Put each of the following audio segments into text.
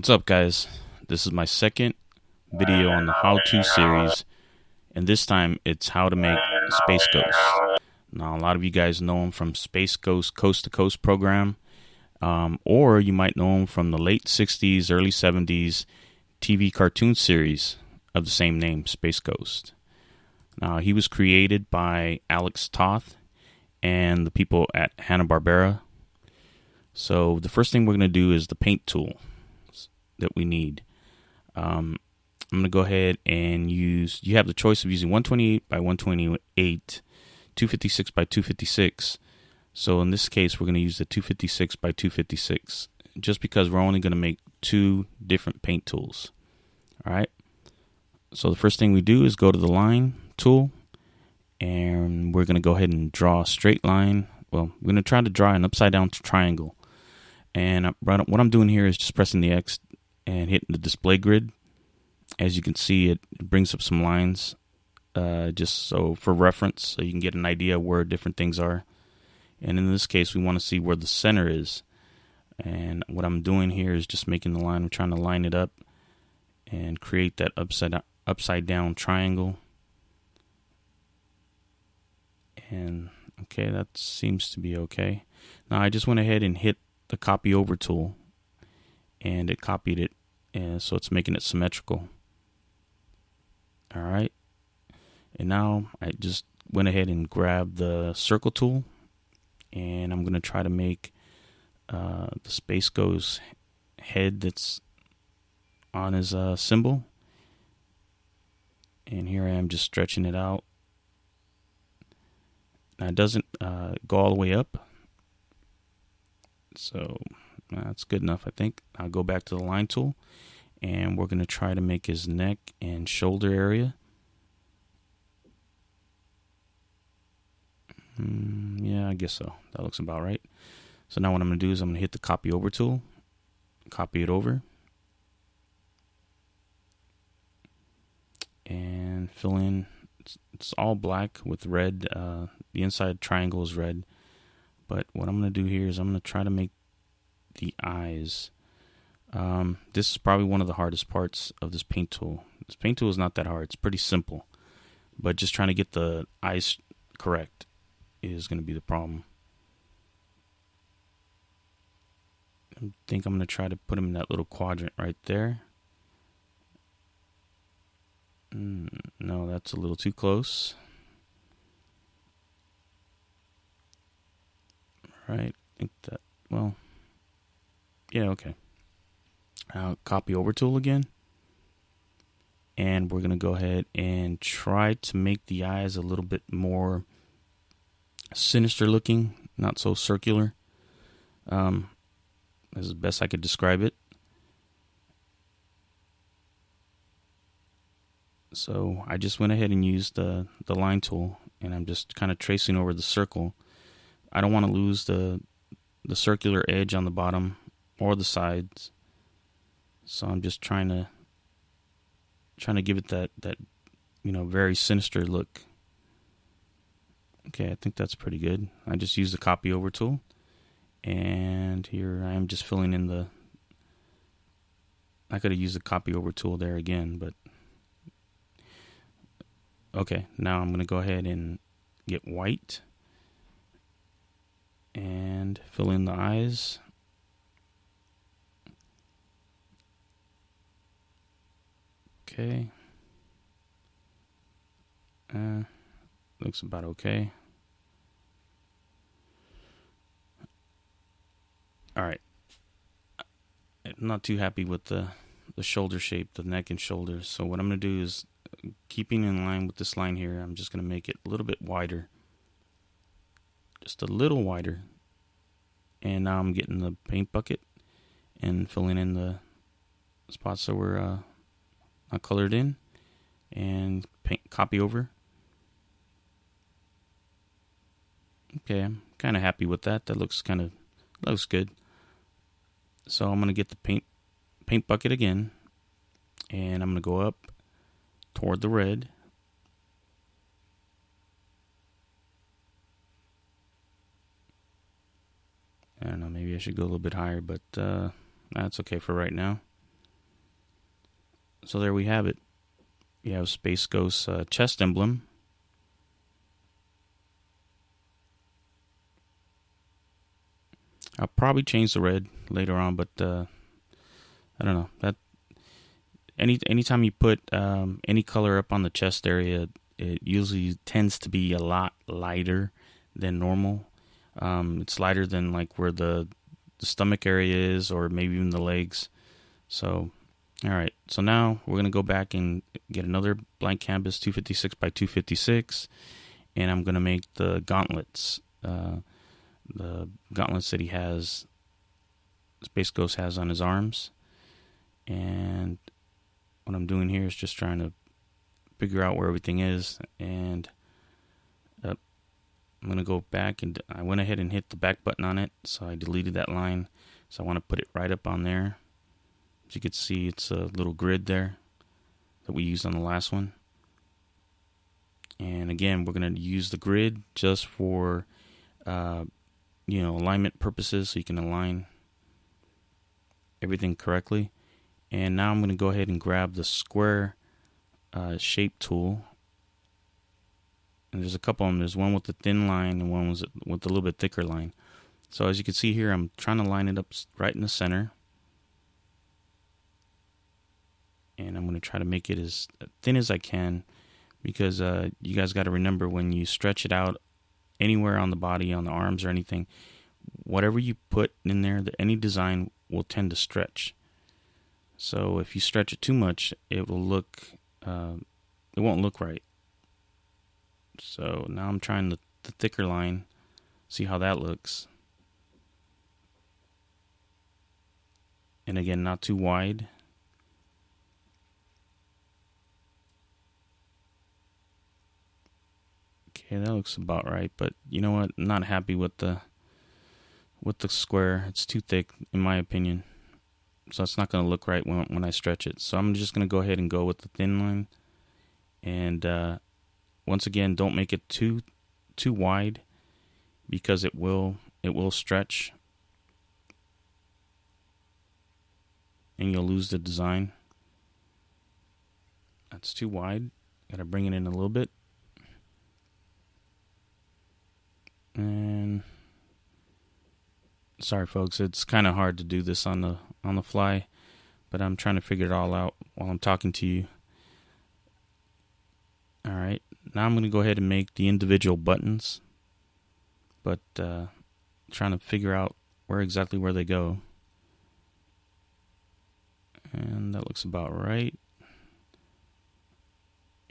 What's up, guys? This is my second video on the how-to series, and this time it's how to make Space Ghost. Now, a lot of you guys know him from Space Ghost Coast to Coast program, or you might know him from the late 60s, early 70s TV cartoon series of the same name, Space Ghost. Now, he was created by Alex Toth and the people at Hanna-Barbera. So the first thing we're going to do is the paint tool that we need. I'm going to go ahead and you have the choice of using 128 by 128, 256 by 256. So in this case, we're going to use the 256 by 256, just because we're only going to make two different paint tools. All right. So the first thing we do is go to the line tool, and we're going to go ahead and draw a straight line. Well, we're going to try to draw an upside down triangle. And what I'm doing here is just pressing the X and hitting the display grid. As you can see, it brings up some lines, just so for reference, so you can get an idea where different things are. And in this case, we want to see where the center is. And what I'm doing here is just making the line. I'm trying to line it up and create that upside down triangle. And okay, that seems to be okay. Now I just went ahead and hit the copy over tool, and it copied it, and so it's making it symmetrical. All right, and now I just went ahead and grabbed the circle tool, and I'm going to try to make the Space Ghost head that's on his symbol. And here I am just stretching it out. Now it doesn't go all the way up, so that's good enough, I think. I'll go back to the line tool, and we're going to try to make his neck and shoulder area. Yeah, I guess so. That looks about right. So now what I'm going to do is I'm going to hit the copy over tool, copy it over, and fill in. It's all black with red. The inside triangle is red. But what I'm going to do here is I'm going to try to make the eyes. This is probably one of the hardest parts of this paint tool. This paint tool is not that hard. It's pretty simple. But just trying to get the eyes correct is going to be the problem. I think I'm going to try to put them in that little quadrant right there. No, that's a little too close. Right, I think that, well, yeah, okay. Copy over tool again. And we're going to go ahead and try to make the eyes a little bit more sinister looking, not so circular. As the best I could describe it. So I just went ahead and used the line tool, and I'm just kind of tracing over the circle. I don't want to lose the circular edge on the bottom or the sides, so I'm just trying to give it that very sinister look. Okay, I think that's pretty good. I just used the copy over tool, and here I am just filling in I could have used the copy over tool there again, but okay, now I'm going to go ahead and get white and fill in the eyes. Okay. Looks about okay. All right. I'm not too happy with the shoulder shape, the neck and shoulders. So what I'm going to do is, keeping in line with this line here, I'm just going to make it a little bit wider. Just a little wider. And now I'm getting the paint bucket and filling in the spots that were not colored in, and paint copy over. Okay, I'm kind of happy with that. That looks good. So I'm going to get the paint bucket again, and I'm going to go up toward the red. I don't know, maybe I should go a little bit higher, but that's okay for right now. So there we have it. You have Space Ghost's chest emblem. I'll probably change the red later on, but I don't know. That anytime you put any color up on the chest area, it usually tends to be a lot lighter than normal. It's lighter than like where the stomach area is, or maybe even the legs. So, all right. So now we're gonna go back and get another blank canvas, 256 by 256, and I'm gonna make the gauntlets. The gauntlets that he has, Space Ghost has on his arms. And what I'm doing here is just trying to figure out where everything is. And I'm going to go back, and I went ahead and hit the back button on it. So I deleted that line. So I want to put it right up on there. As you can see, it's a little grid there that we used on the last one. And again, we're going to use the grid just for alignment purposes, so you can align everything correctly. And now I'm going to go ahead and grab the square shape tool. And there's a couple of them. There's one with the thin line and one with a little bit thicker line. So as you can see here, I'm trying to line it up right in the center. And I'm going to try to make it as thin as I can, because you guys got to remember, when you stretch it out anywhere on the body, on the arms or anything, whatever you put in there, any design will tend to stretch. So if you stretch it too much, it won't look right. So now I'm trying the thicker line, see how that looks. And again, not too wide. Okay, that looks about right, but you know what? I'm not happy with the square. It's too thick, in my opinion. So it's not going to look right when I stretch it. So I'm just going to go ahead and go with the thin line. And once again, don't make it too wide, because it will stretch, and you'll lose the design. That's too wide. Got to bring it in a little bit. And sorry folks, it's kind of hard to do this on the fly, but I'm trying to figure it all out while I'm talking to you. All right, now I'm going to go ahead and make the individual buttons, but trying to figure out where they go. And that looks about right.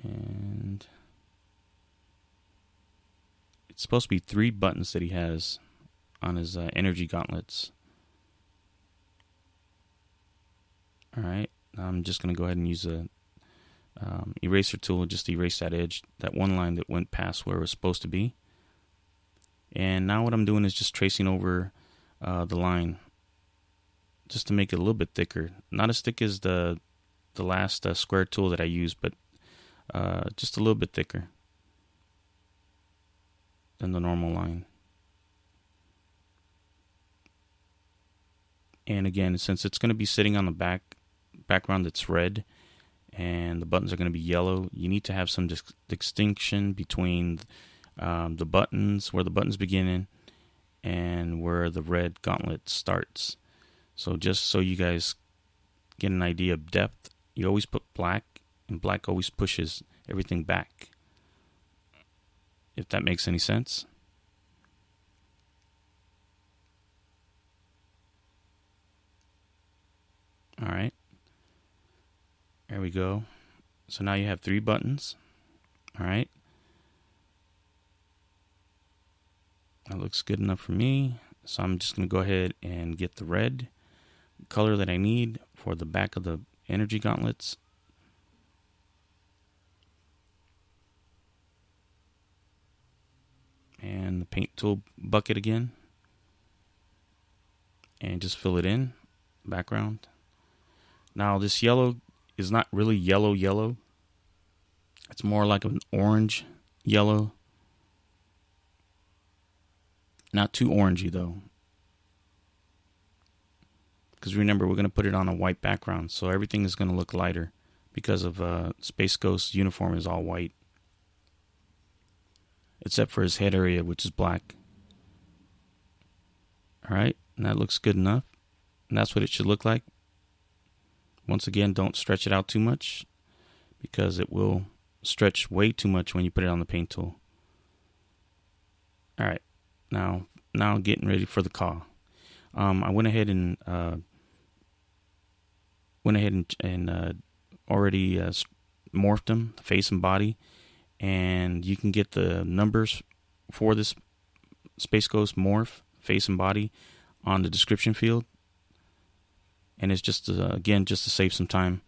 And it's supposed to be 3 buttons that he has on his energy gauntlets. Alright, I'm just going to go ahead and use a eraser tool just to erase that edge, that one line that went past where it was supposed to be. And now what I'm doing is just tracing over the line, just to make it a little bit thicker. Not as thick as the last square tool that I used, but just a little bit thicker than the normal line. And again, since it's going to be sitting on the background that's red, and the buttons are going to be yellow, you need to have some distinction between the buttons, where the buttons begin, and where the red gauntlet starts. So just so you guys get an idea of depth, you always put black, and black always pushes everything back, if that makes any sense. Alright, there we go. So now you have 3 buttons. Alright, that looks good enough for me. So I'm just going to go ahead and get the red color that I need for the back of the energy gauntlets. And the paint tool bucket again, and just fill it in, background. Now this yellow is not really yellow. It's more like an orange yellow. Not too orangey though, because remember, we're going to put it on a white background, so everything is going to look lighter because of Space Ghost's uniform is all white, except for his head area, which is black. Alright, and that looks good enough. And that's what it should look like. Once again, don't stretch it out too much, because it will stretch way too much when you put it on the paint tool. Alright, now getting ready for the Caw. I went ahead and already morphed them, the face and body, and you can get the numbers for this Space Ghost morph, face and body, on the description field. And it's just again, just to save some time.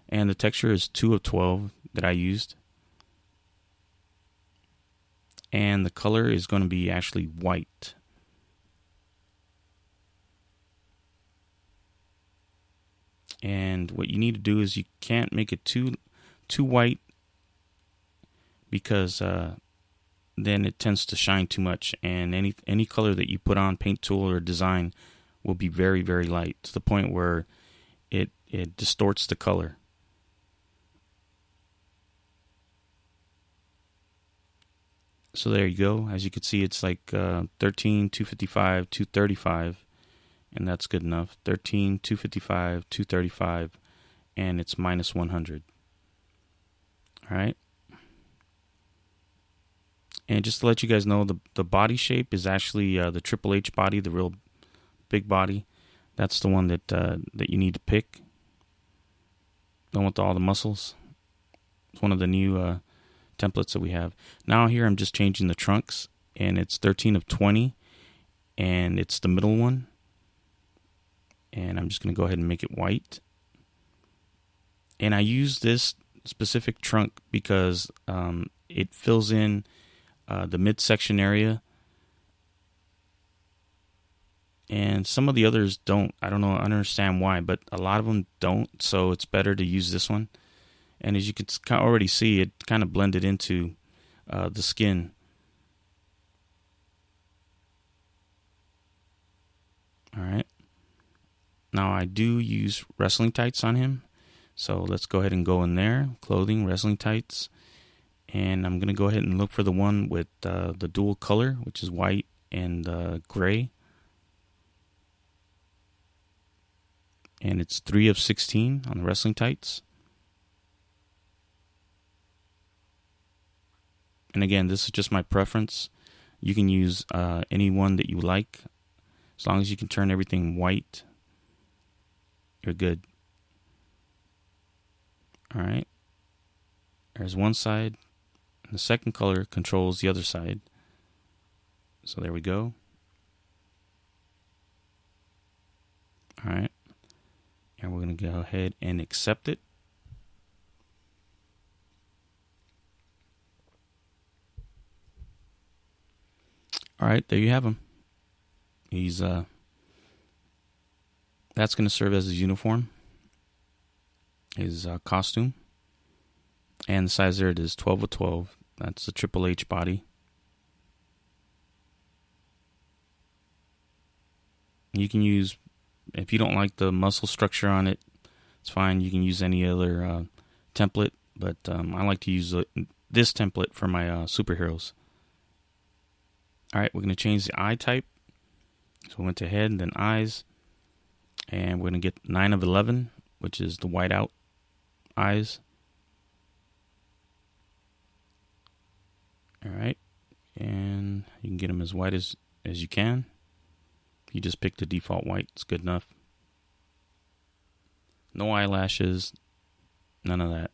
And the texture is 2 of 12 that I used. And the color is going to be actually white. And what you need to do is you can't make it too white, because then it tends to shine too much, and any color that you put on paint tool or design will be very, very light, to the point where it distorts the color. So there you go. As you can see, it's like 13, 255, 235, and that's good enough. 13, 255, 235, and it's minus 100. All right. And just to let you guys know, the body shape is actually the Triple H body, the real big body. That's the one that you need to pick. The one with all the muscles. It's one of the new templates that we have. Now here I'm just changing the trunks, and it's 13 of 20, and it's the middle one. And I'm just going to go ahead and make it white. And I use this specific trunk because it fills in the midsection area, and some of the others don't. I don't know, I understand why, but a lot of them don't, so it's better to use this one. And as you can already see, it kind of blended into the skin. Alright, now I do use wrestling tights on him, so let's go ahead and go in there, clothing, wrestling tights. And I'm going to go ahead and look for the one with the dual color, which is white and gray. And it's 3 of 16 on the wrestling tights. And again, this is just my preference. You can use any one that you like. As long as you can turn everything white, you're good. Alright. There's one side. And the second color controls the other side. So there we go. Alright. And we're going to go ahead and accept it. Alright, there you have him. He's that's going to serve as his uniform. His costume. And the size there, it is 12 of 12. That's the Triple H body. You can use, if you don't like the muscle structure on it, it's fine. You can use any other template, but I like to use this template for my superheroes. Alright, we're going to change the eye type. So we went to head, then eyes. And we're going to get 9 of 11, which is the whiteout eyes. Alright, and you can get them as white as you can. You just pick the default white, it's good enough. No eyelashes, none of that.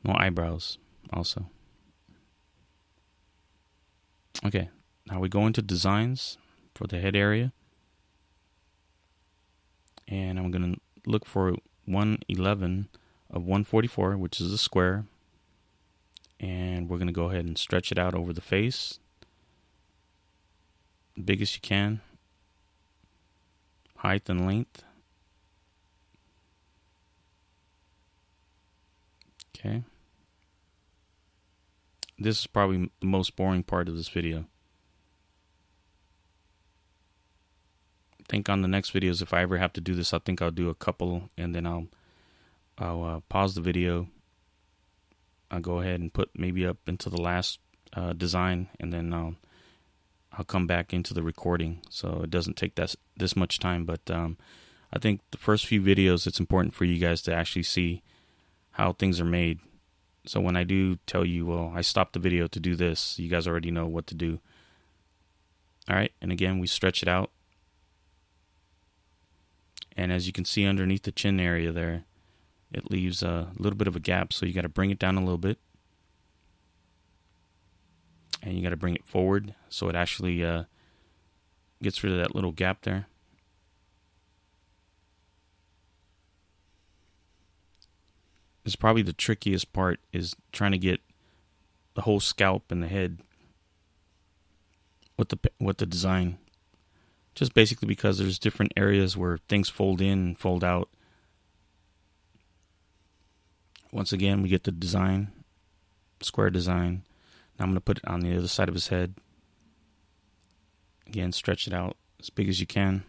No eyebrows, also. Okay, now we go into designs for the head area. And I'm going to look for 111 of 144, which is a square. And we're going to go ahead and stretch it out over the face. The biggest you can. Height and length. Okay. This is probably the most boring part of this video. I think on the next videos, if I ever have to do this, I think I'll do a couple, and then I'll I'll pause the video. I'll go ahead and put maybe up into the last design, and then I'll come back into the recording, so it doesn't take this much time. But I think the first few videos, it's important for you guys to actually see how things are made. So when I do tell you, well, I stopped the video to do this, you guys already know what to do. All right, and again, we stretch it out. And as you can see underneath the chin area there, it leaves a little bit of a gap, so you got to bring it down a little bit. And you got to bring it forward so it actually gets rid of that little gap there. It's probably the trickiest part, is trying to get the whole scalp and the head with the design. Just basically because there's different areas where things fold in and fold out. Once again, we get the design, square design. Now I'm going to put it on the other side of his head. Again, stretch it out as big as you can.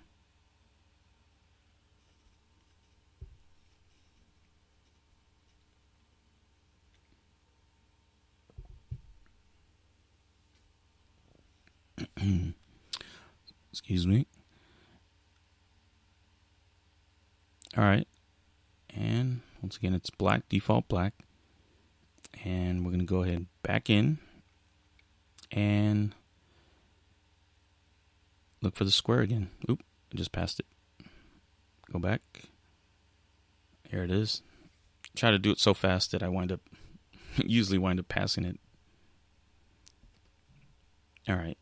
Excuse me. All right. And once again, it's black, default black. And we're going to go ahead and back in and look for the square again. Oop, I just passed it. Go back. Here it is. Try to do it so fast that I usually wind up passing it. All right.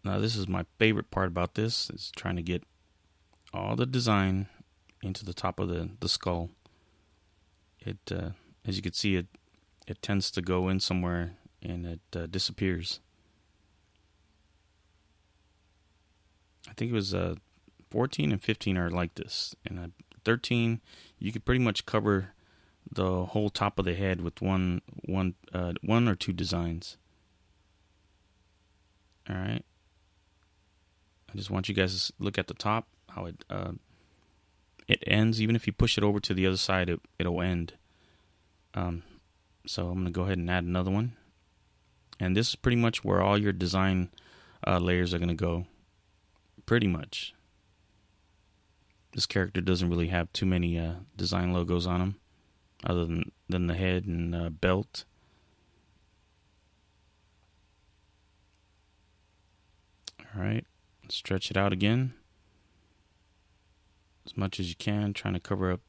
Now this is my favorite part about this, is trying to get all the design into the top of the skull. It, as you can see, it tends to go in somewhere and it disappears. I think it was 14 and 15 are like this, and 13 you could pretty much cover the whole top of the head with one or two designs. All right. I just want you guys to look at the top, how it ends. Even if you push it over to the other side, it'll end. So I'm going to go ahead and add another one. And this is pretty much where all your design layers are going to go. Pretty much. This character doesn't really have too many design logos on him, other than the head and belt. All right. Stretch it out again as much as you can, trying to cover up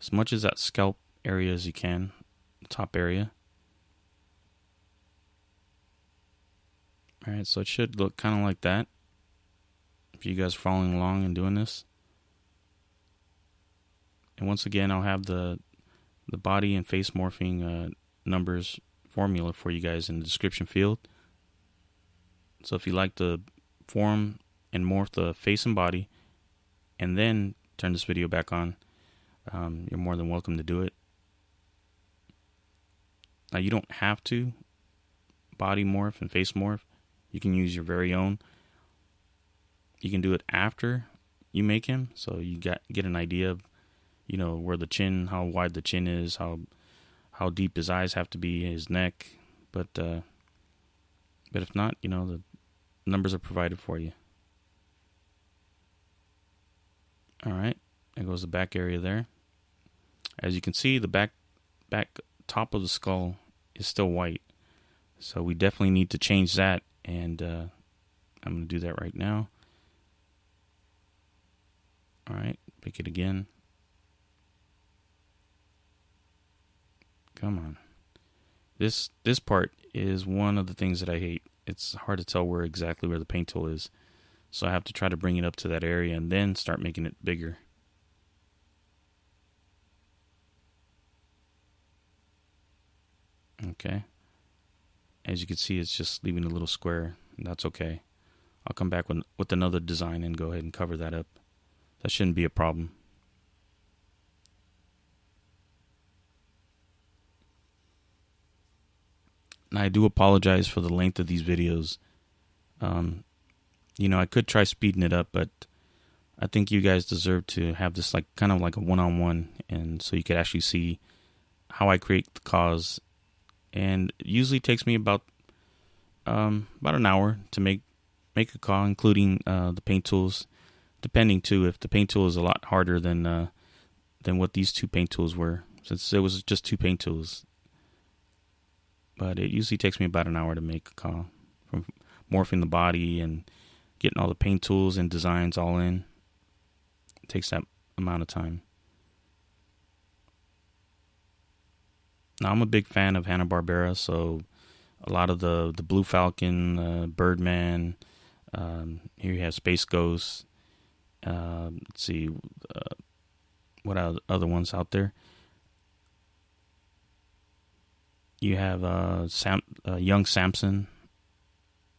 as much as that scalp area as you can, the top area. All right, so it should look kind of like that if you guys are following along and doing this. And once again, I'll have the body and face morphing numbers formula for you guys in the description field. So if you like to form and morph the face and body, and then turn this video back on, you're more than welcome to do it. Now, you don't have to body morph and face morph. You can use your very own. You can do it after you make him, so you get an idea of, where the chin, how wide the chin is, how deep his eyes have to be, his neck. But if not, the numbers are provided for you. All right, there goes the back area there. As you can see, the back top of the skull is still white, so we definitely need to change that, and I'm going to do that right now. All right, pick it again. Come on. This part is one of the things that I hate. It's hard to tell exactly where the paint tool is. So I have to try to bring it up to that area and then start making it bigger. Okay. As you can see, it's just leaving a little square. That's okay. I'll come back with another design and go ahead and cover that up. That shouldn't be a problem. And I do apologize for the length of these videos. I could try speeding it up, but I think you guys deserve to have this like kind of like a one-on-one, and so you could actually see how I create the Caws. And it usually takes me about an hour to make a Caw, including the paint tools. Depending too, if the paint tool is a lot harder than what these two paint tools were, since it was just two paint tools. But it usually takes me about an hour to make a Caw, from morphing the body and getting all the paint tools and designs all in. It takes that amount of time. Now, I'm a big fan of Hanna-Barbera, so a lot of the Blue Falcon, Birdman, here you have Space Ghost. Let's see, what are other ones out there? You have Young Samson,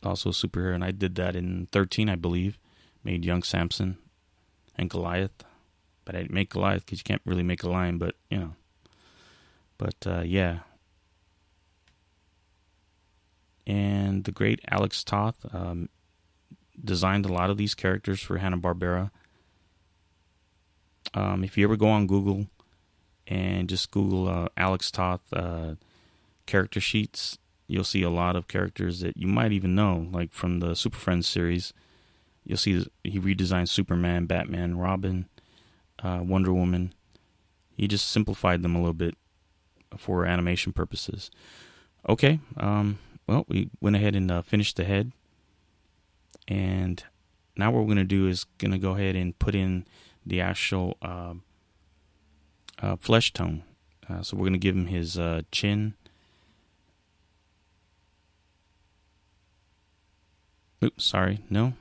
also a superhero, and I did that in 13, I believe. Made Young Samson and Goliath, but I didn't make Goliath because you can't really make a lion, but you know. But yeah. And the great Alex Toth designed a lot of these characters for Hanna-Barbera. If you ever go on Google and just Google Alex Toth character sheets, you'll see a lot of characters that you might even know, like from the Super Friends series. You'll see he redesigned Superman, Batman, Robin, Wonder Woman. He just simplified them a little bit for animation purposes. Okay, well, we went ahead and finished the head. And now what we're going to do is going to go ahead and put in the actual flesh tone. So we're going to give him his chin. Oops, sorry, no.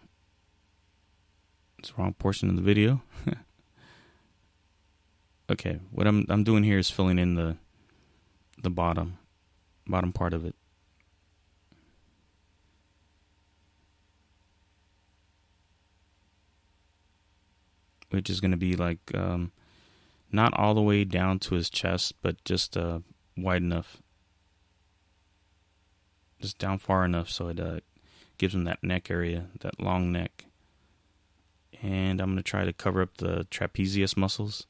It's the wrong portion of the video. Okay, what I'm doing here is filling in the bottom part of it. Which is going to be like not all the way down to his chest, but just wide enough, just down far enough so it gives him that neck area, that long neck. And I'm going to try to cover up the trapezius muscles.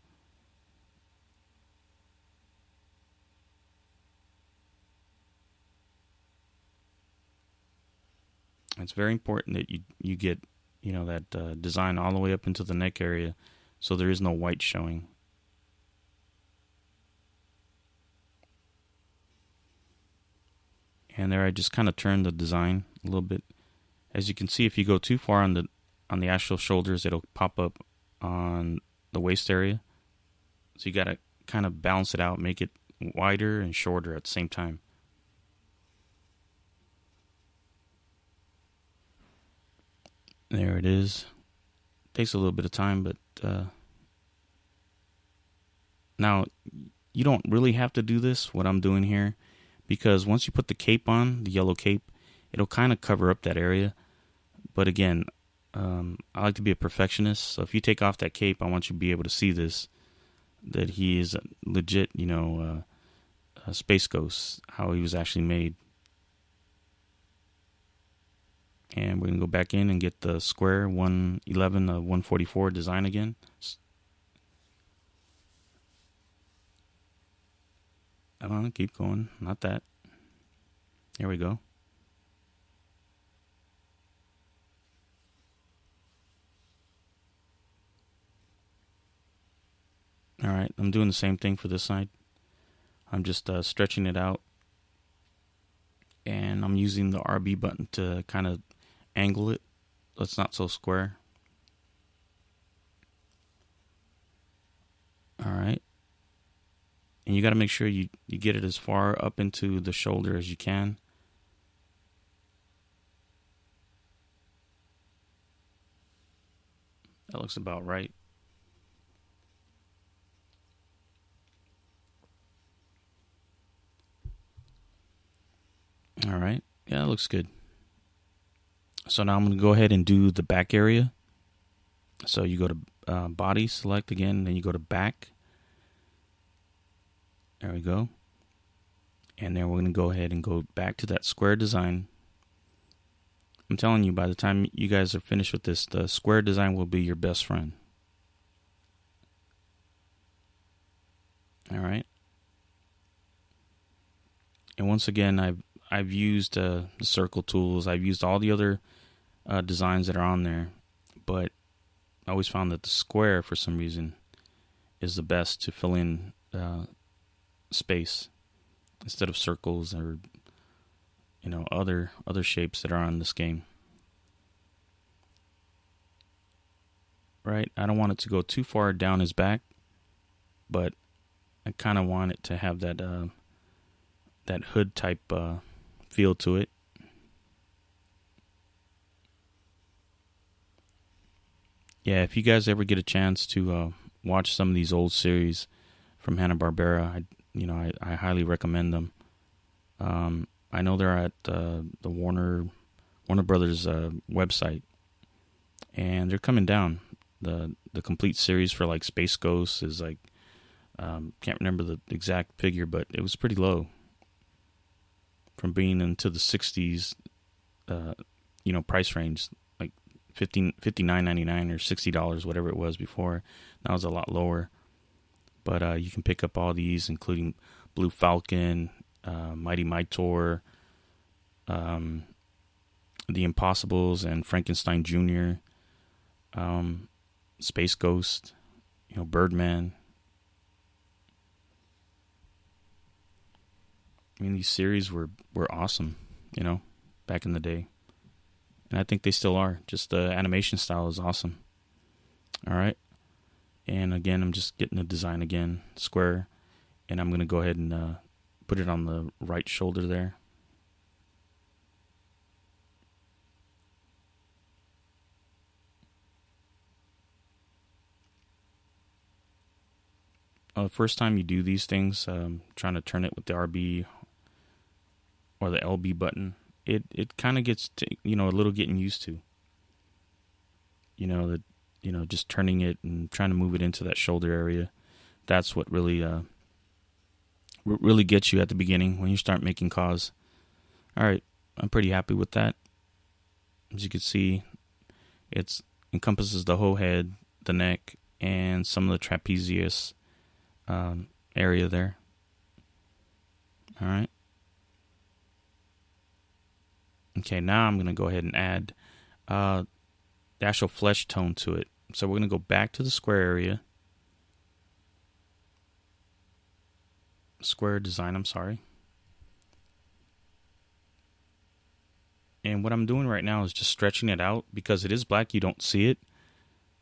It's very important that you get, you know, that design all the way up into the neck area so there is no white showing. And there I just kind of turned the design a little bit. As you can see, if you go too far on the actual shoulders, it'll pop up on the waist area. So you got to kind of balance it out, make it wider and shorter at the same time. There it is. Takes a little bit of time, but now you don't really have to do this, what I'm doing here, because once you put the cape on, the yellow cape, it'll kind of cover up that area. But again, I like to be a perfectionist, so if you take off that cape, I want you to be able to see this, that he is legit, you know, Space Ghost, how he was actually made. And we're going to go back in and get the square 111 of 144 design again. Come on, keep going. Not that. Here we go. All right, I'm doing the same thing for this side. I'm just stretching it out. And I'm using the RB button to kind of angle it so it's not so square. All right. And you got to make sure you get it as far up into the shoulder as you can. That looks about right. All right. Yeah, that looks good. So now I'm going to go ahead and do the back area. So you go to body, select again, then you go to back. There we go. And then we're going to go ahead and go back to that square design. I'm telling you, by the time you guys are finished with this, the square design will be your best friend. All right. And once again, I've used the circle tools. I've used all the other designs that are on there, but I always found that the square, for some reason, is the best to fill in space instead of circles or other shapes that are on this game. Right? I don't want it to go too far down his back, but I kind of want it to have that hood type feel to it. Yeah, if you guys ever get a chance to watch some of these old series from Hanna-Barbera, I highly recommend them. I know they're at the Warner Brothers website, and they're coming down. The complete series for like Space Ghost is like can't remember the exact figure, but it was pretty low. From being into the 60s, price range, like $59.99 or $60, whatever it was before. Now it's a lot lower. But you can pick up all these, including Blue Falcon, Mighty Mightor, The Impossibles, and Frankenstein Jr., Space Ghost, Birdman. I mean, these series were awesome, back in the day. And I think they still are. Just the animation style is awesome. All right. And again, I'm just getting the design again, square. And I'm going to go ahead and put it on the right shoulder there. The first time you do these things, trying to turn it with the RB or the LB button, it kind of gets to, a little getting used to. Just turning it and trying to move it into that shoulder area. That's what really gets you at the beginning when you start making Caws. All right, I'm pretty happy with that. As you can see, it encompasses the whole head, the neck, and some of the trapezius area there. All right. Okay, now I'm going to go ahead and add the actual flesh tone to it. So we're going to go back to the square area. Square design, I'm sorry. And what I'm doing right now is just stretching it out. Because it is black, you don't see it.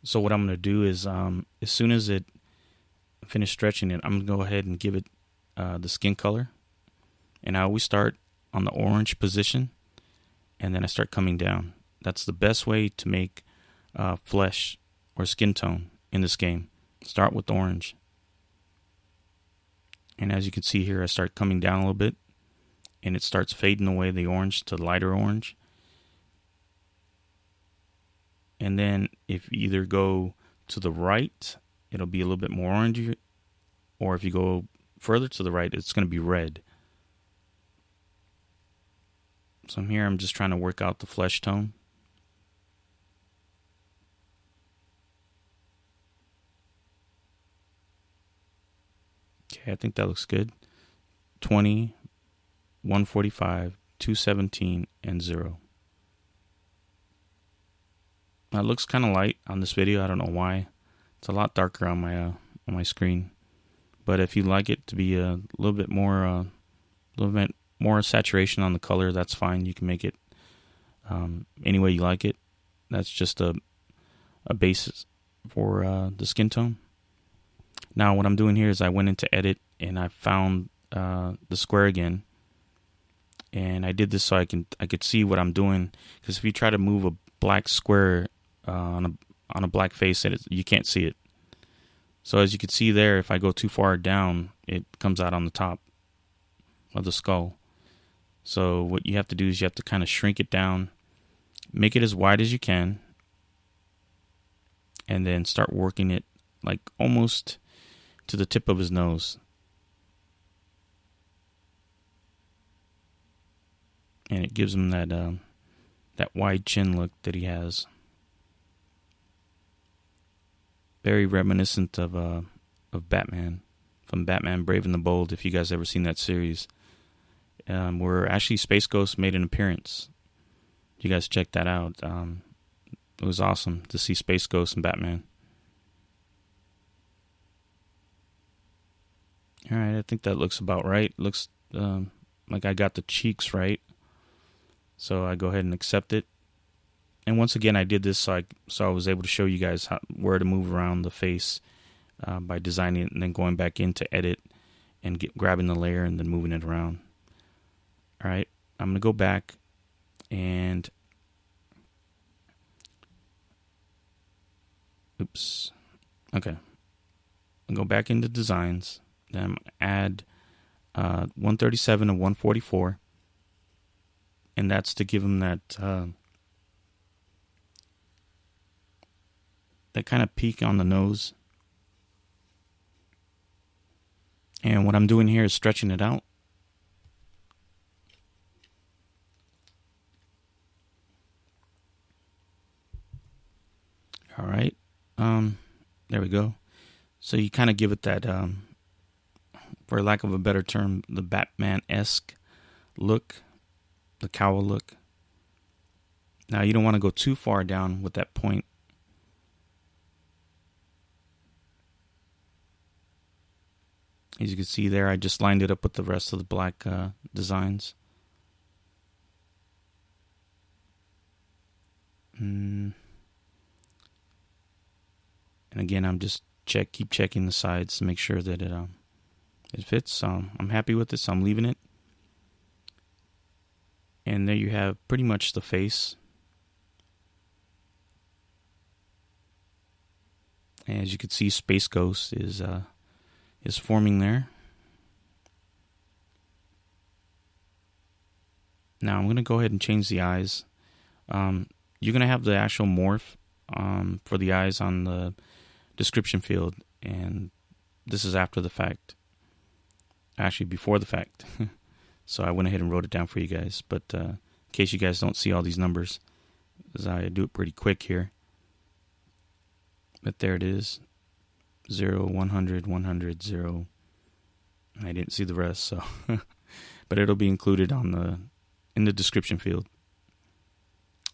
So what I'm going to do is, as soon as it finish stretching it, I'm going to go ahead and give it the skin color. And I always start on the orange position, and then I start coming down. That's the best way to make flesh or skin tone in this game. Start with orange. And as you can see here, I start coming down a little bit, and it starts fading away the orange to lighter orange. And then if you either go to the right, it'll be a little bit more orangey, or if you go further to the right, it's going to be red. So here I'm just trying to work out the flesh tone. Okay, I think that looks good. 20, 145, 217, and 0. Now it looks kind of light on this video. I don't know why. It's a lot darker on my screen. But if you'd like it to be a little bit more saturation on the color, that's fine. You can make it any way you like it. That's just a basis for the skin tone. Now what I'm doing here is I went into edit and I found the square again, and I did this so I could see what I'm doing. Because if you try to move a black square on a black face, you can't see it. So as you can see there, if I go too far down, it comes out on the top of the skull. So what you have to do is you have to kind of shrink it down, make it as wide as you can, and then start working it like almost to the tip of his nose. And it gives him that wide chin look that he has. Very reminiscent of Batman from Batman Brave and the Bold, if you guys ever seen that series. Where actually Space Ghost made an appearance. You guys check that out. It was awesome to see Space Ghost and Batman. Alright, I think that looks about right. Looks like I got the cheeks right. So I go ahead and accept it. And once again, I did this so I was able to show you guys where to move around the face by designing it and then going back in to edit and grabbing the layer and then moving it around. Alright, I'm going to go back and... Oops. Okay. I'll go back into designs. Then add 137 to 144. And that's to give them that kind of peak on the nose. And what I'm doing here is stretching it out. All right. There we go. So you kind of give it that, for lack of a better term, the Batman-esque look, the cowl look. Now you don't want to go too far down with that point. As you can see there, I just lined it up with the rest of the black designs. And again, I'm just keep checking the sides to make sure that it fits. I'm happy with this. So I'm leaving it. And there you have pretty much the face. As you can see, Space Ghost is forming there. Now I'm going to go ahead and change the eyes. You're going to have the actual morph for the eyes on the description field, and this is after the fact. Actually, before the fact. So I went ahead and wrote it down for you guys. But in case you guys don't see all these numbers, as I do it pretty quick here. But there it is. 0, 100, 100, 0. I didn't see the rest, so but it'll be included in the description field.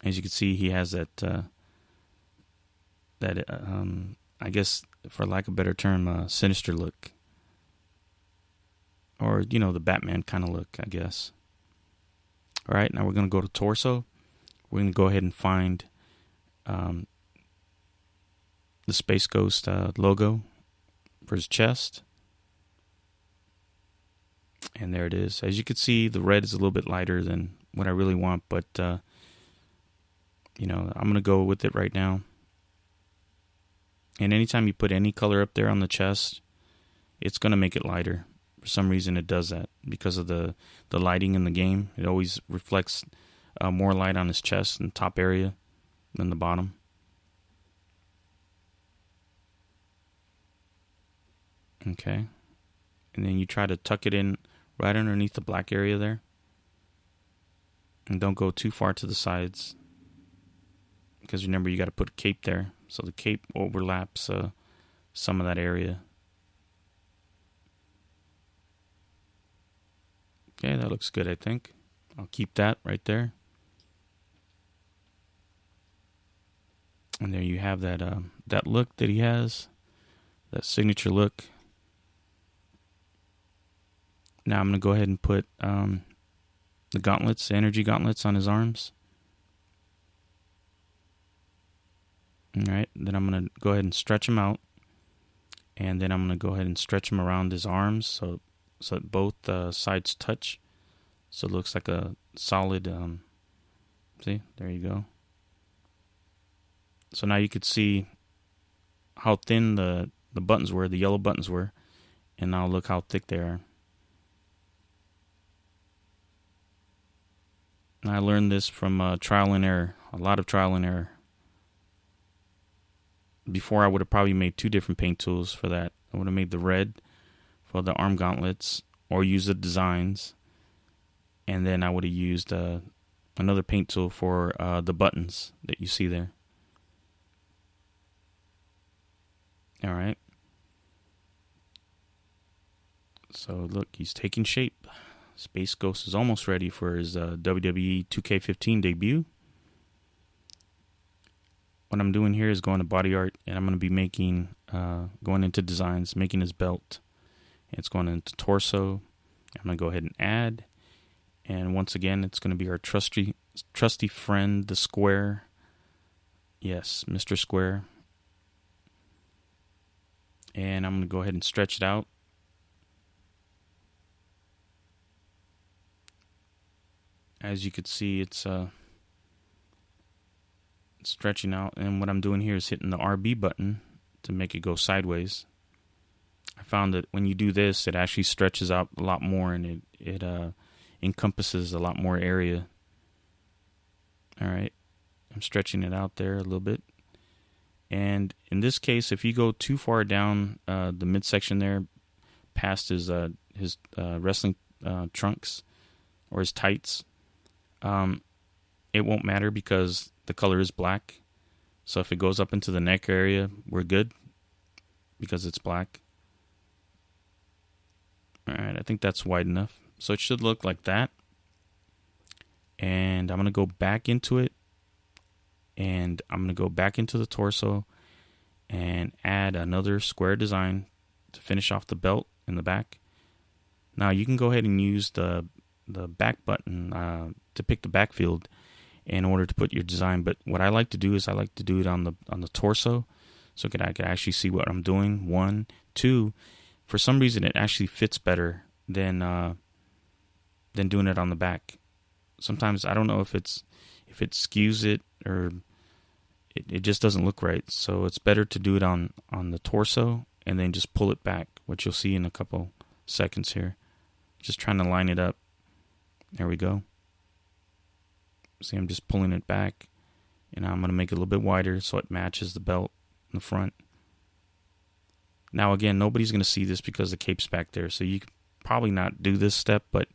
As you can see, he has that I guess, for lack of a better term, sinister look, or the Batman kind of look, I guess. All right, now we're going to go to torso. We're going to go ahead and find the Space Ghost logo for his chest. And there it is. As you can see, the red is a little bit lighter than what I really want, but I'm going to go with it right now. And anytime you put any color up there on the chest, it's going to make it lighter. For some reason it does that because of the lighting in the game. It always reflects more light on his chest and top area than the bottom. Okay. And then you try to tuck it in right underneath the black area there. And don't go too far to the sides. Because remember, you got to put a cape there. So the cape overlaps some of that area. Okay, that looks good, I think. I'll keep that right there. And there you have that look that he has. That signature look. Now I'm going to go ahead and put the gauntlets, the energy gauntlets on his arms. Alright, then I'm going to go ahead and stretch him out. And then I'm going to go ahead and stretch him around his arms so that both sides touch. So it looks like a solid, see, there you go. So now you could see how thin the buttons were, the yellow buttons were. And now look how thick they are. And I learned this from trial and error, a lot of trial and error. Before, I would have probably made 2 different paint tools for that. I would have made the red for the arm gauntlets, or used the designs, and then I would have used another paint tool for the buttons that you see there. All right. So look, he's taking shape. Space Ghost is almost ready for his WWE 2K15 debut. What I'm doing here is going to body art, and I'm going to be making, going into designs, making his belt. It's going into torso. I'm going to go ahead and add. And once again, it's going to be our trusty friend, the square. Yes, Mr. Square. And I'm going to go ahead and stretch it out. As you can see, it's stretching out. And what I'm doing here is hitting the RB button to make it go sideways. I found that when you do this, it actually stretches out a lot more, and it encompasses a lot more area. All right, I'm stretching it out there a little bit. And in this case, if you go too far down the midsection there, past his wrestling trunks or his tights, it won't matter because the color is black. So if it goes up into the neck area, we're good because it's black. All right, I think that's wide enough. So it should look like that. And I'm going to go back into it. And I'm going to go back into the torso and add another square design to finish off the belt in the back. Now you can go ahead and use the back button to pick the backfield in order to put your design. But what I like to do is I like to do it on the torso, so I could actually see what I'm doing. 1, 2. For some reason, it actually fits better than doing it on the back. Sometimes I don't know if it skews it or it just doesn't look right. So it's better to do it on the torso and then just pull it back, which you'll see in a couple seconds here. Just trying to line it up. There we go. See, I'm just pulling it back, and I'm going to make it a little bit wider so it matches the belt in the front. Now, again, nobody's going to see this because the cape's back there, so you could probably not do this step, but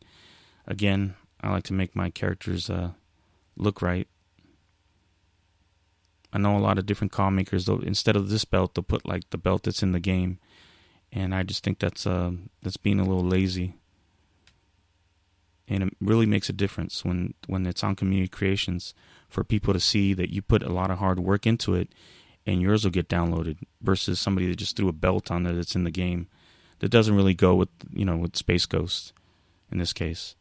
again, I like to make my characters look right. I know a lot of different car makers, though, instead of this belt, they'll put like the belt that's in the game, and I just think that's being a little lazy. And it really makes a difference when it's on community creations for people to see that you put a lot of hard work into it, and yours will get downloaded versus somebody that just threw a belt on it that's in the game that doesn't really go with Space Ghost in this case.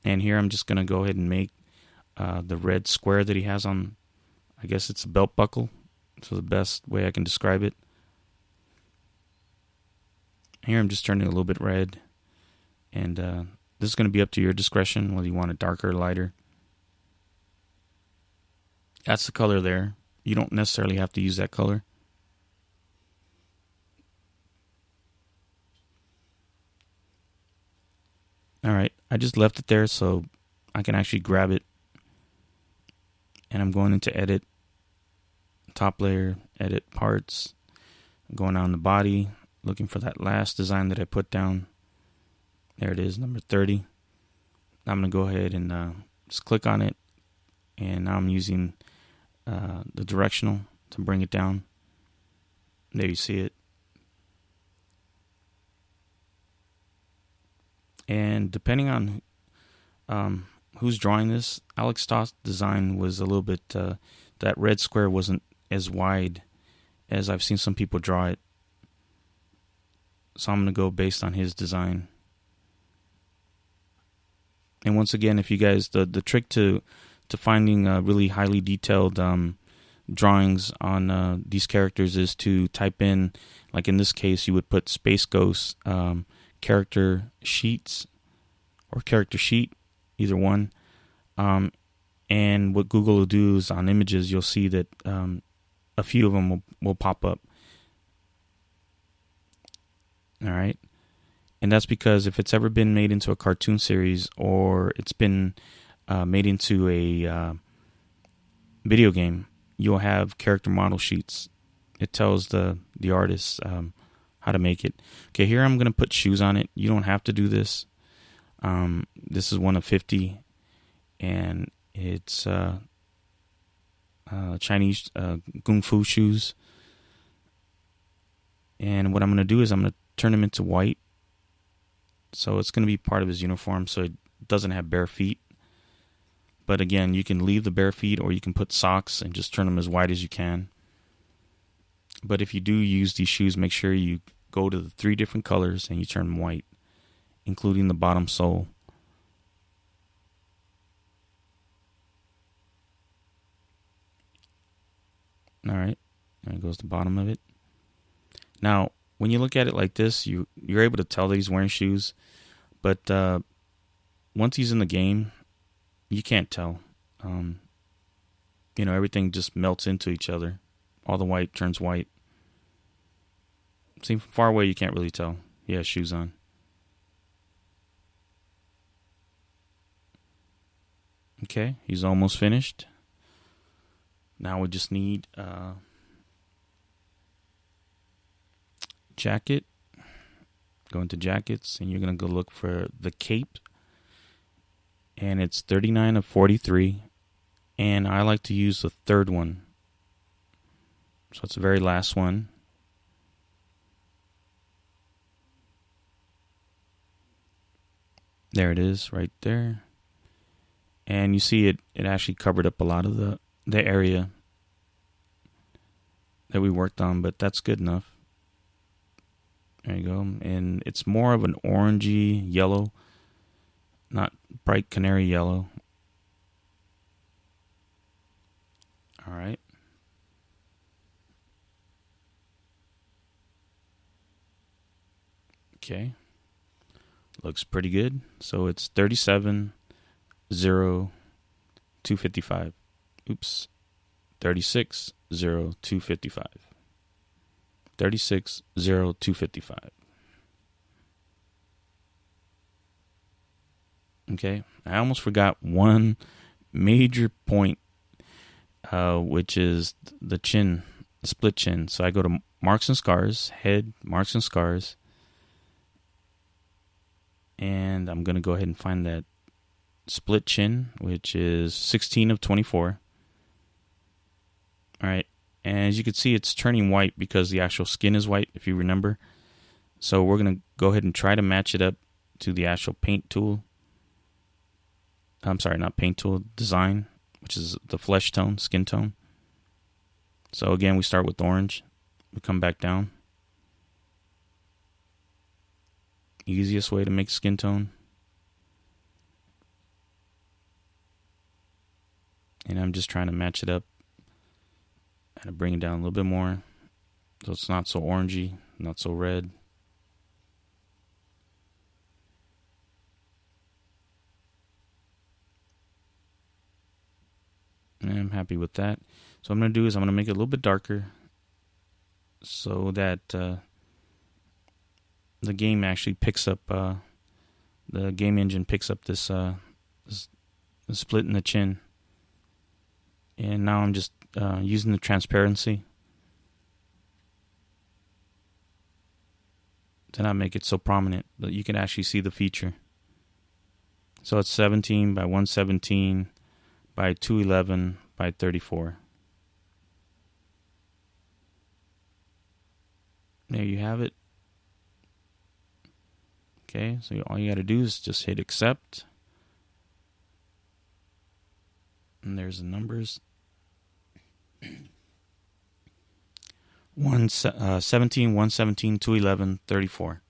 And here I'm just going to go ahead and make the red square that he has on, I guess it's a belt buckle. So the best way I can describe it. Here I'm just turning it a little bit red. And this is going to be up to your discretion whether you want it darker or lighter. That's the color there. You don't necessarily have to use that color. Alright, I just left it there so I can actually grab it. And I'm going into edit, top layer, edit parts. I'm going down the body, looking for that last design that I put down. There it is, number 30. I'm going to go ahead and just click on it. And now I'm using the directional to bring it down. There you see it. And depending on who's drawing this, Alex Stott's design was a little bit, that red square wasn't as wide as I've seen some people draw it. So I'm going to go based on his design. And once again, if you guys, the trick to finding really highly detailed drawings on these characters is to type in, like in this case, you would put Space Ghost character sheets or character sheet, either one. And what Google will do is on images, you'll see that a few of them will pop up. All right. And that's because if it's ever been made into a cartoon series or it's been made into a video game, you'll have character model sheets. It tells the artist how to make it. Okay, here I'm going to put shoes on it. You don't have to do this. This is one of 50, and it's Chinese Kung Fu shoes. And what I'm going to do is I'm going to turn them into white So it's going to be part of his uniform, so it doesn't have bare feet. But again, you can leave the bare feet, or you can put socks and just turn them as wide as you can. But if you do use these shoes, make sure you go to the 3 different colors and you turn them white, including the bottom sole. All right, there goes the bottom of it. Now, when you look at it like this, you're able to tell that he's wearing shoes. But once he's in the game, you can't tell. Everything just melts into each other. All the white turns white. See, from far away, you can't really tell. He has shoes on. Okay, he's almost finished. Now we just need jacket. Go into jackets, and you're going to go look for the cape. And it's 39 of 43. And I like to use the 3rd one. So it's the very last one. There it is, right there. And you see it actually covered up a lot of the area that we worked on, but that's good enough. There you go. And it's more of an orangey yellow, not bright canary yellow. All right. Okay. Looks pretty good. So it's 37-0-255. Oops. 36-0-255. 36-0-255. Okay. I almost forgot one major point, which is the chin, the split chin. So I go to Marks and Scars, head, Marks and Scars. And I'm going to go ahead and find that split chin, which is 16 of 24. All right. And as you can see, it's turning white because the actual skin is white, if you remember. So we're going to go ahead and try to match it up to the actual paint tool. I'm sorry, not paint tool, design, which is the flesh tone, skin tone. So again, we start with orange. We come back down. Easiest way to make skin tone. And I'm just trying to match it up and bring it down a little bit more so it's not so orangey, not so red. And I'm happy with that. So what I'm going to do is I'm going to make it a little bit darker so that the game actually picks up, the game engine picks up this split in the chin. And now I'm just using the transparency to not make it so prominent that you can actually see the feature. So it's 17 by 117 by 211 by 34. There you have it. Okay, so all you got to do is just hit accept. And there's the numbers. 17, 117, 211, 34.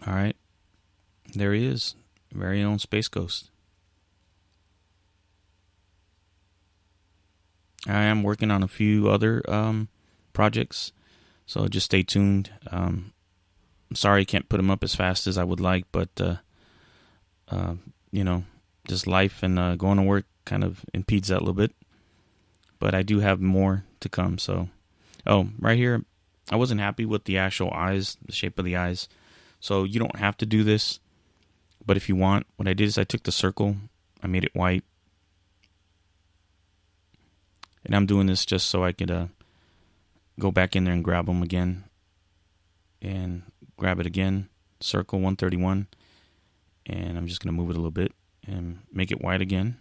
All right. There he is. Very own Space Ghost. I am working on a few other projects, so just stay tuned. I'm sorry I can't put them up as fast as I would like, but just life and going to work kind of impedes that a little bit. But I do have more to come. So, right here, I wasn't happy with the actual eyes, the shape of the eyes. So you don't have to do this, but if you want, what I did is I took the circle, I made it white, and I'm doing this just so I could go back in there and grab them again, and grab it again, circle 131, and I'm just going to move it a little bit and make it white again.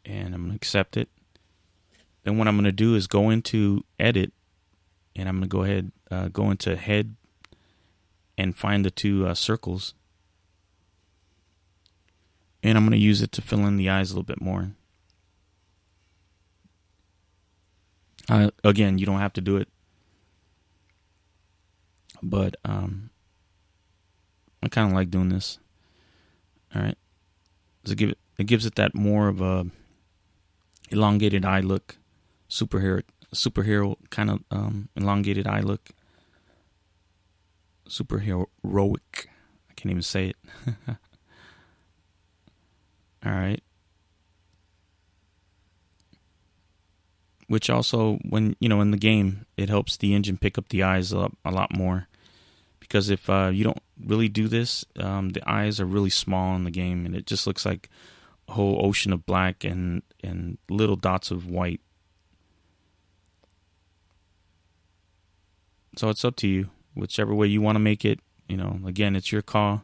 and I'm going to accept it. Then what I'm going to do is go into edit, and I'm going to go ahead, go into head and find the two circles. And I'm going to use it to fill in the eyes a little bit more. Again, you don't have to do it, but I kind of like doing this. All right, so it gives it that more of a elongated eye look, superhero kind of elongated eye look, superheroic. I can't even say it. All right. Which also, when in the game, it helps the engine pick up the eyes a lot more. Because if you don't really do this, the eyes are really small in the game, and it just looks like a whole ocean of black and little dots of white. So it's up to you, whichever way you want to make it. Again, it's your call.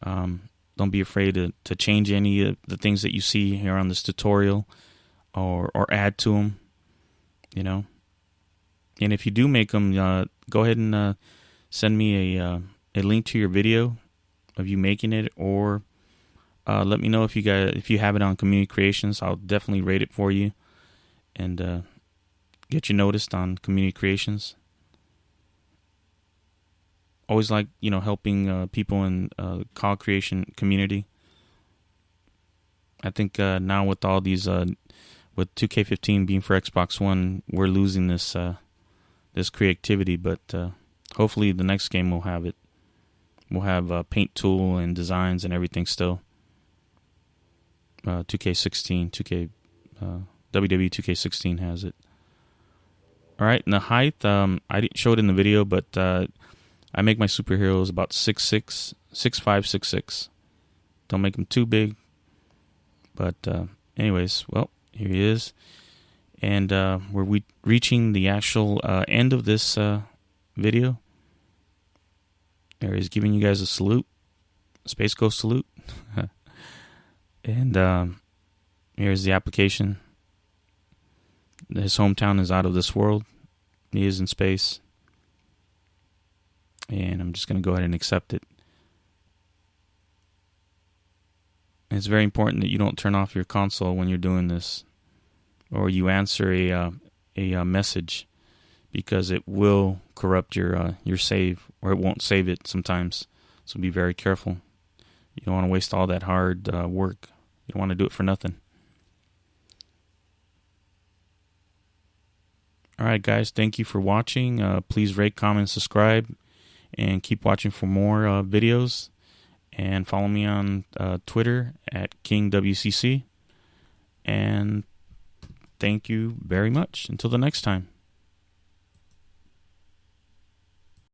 Don't be afraid to change any of the things that you see here on this tutorial, or add to them, And if you do make them, go ahead and send me a link to your video of you making it, or let me know if you have it on Community Creations. I'll definitely rate it for you and get you noticed on Community Creations. Always like helping people in COD creation community. I think now with all these with 2K15 being for Xbox One, we're losing this creativity, but hopefully the next game will have it. We'll have paint tool and designs and everything still. 2K16, WWE 2K16 has it. All right, and the height, I didn't show it in the video, but I make my superheroes about 6'6", 6'5", 6'6". Don't make them too big. But anyways, well, here he is. And we're reaching the actual end of this video. There he's giving you guys a salute. Space Ghost salute. And here's the application. His hometown is out of this world. He is in space. And I'm just going to go ahead and accept it. And it's very important that you don't turn off your console when you're doing this, or you answer a message, because it will corrupt your save, or it won't save it sometimes. So be very careful. You don't want to waste all that hard work. You don't want to do it for nothing. All right, guys. Thank you for watching. Please rate, comment, subscribe, and keep watching for more videos. And follow me on Twitter at King WCC. And thank you very much. Until the next time.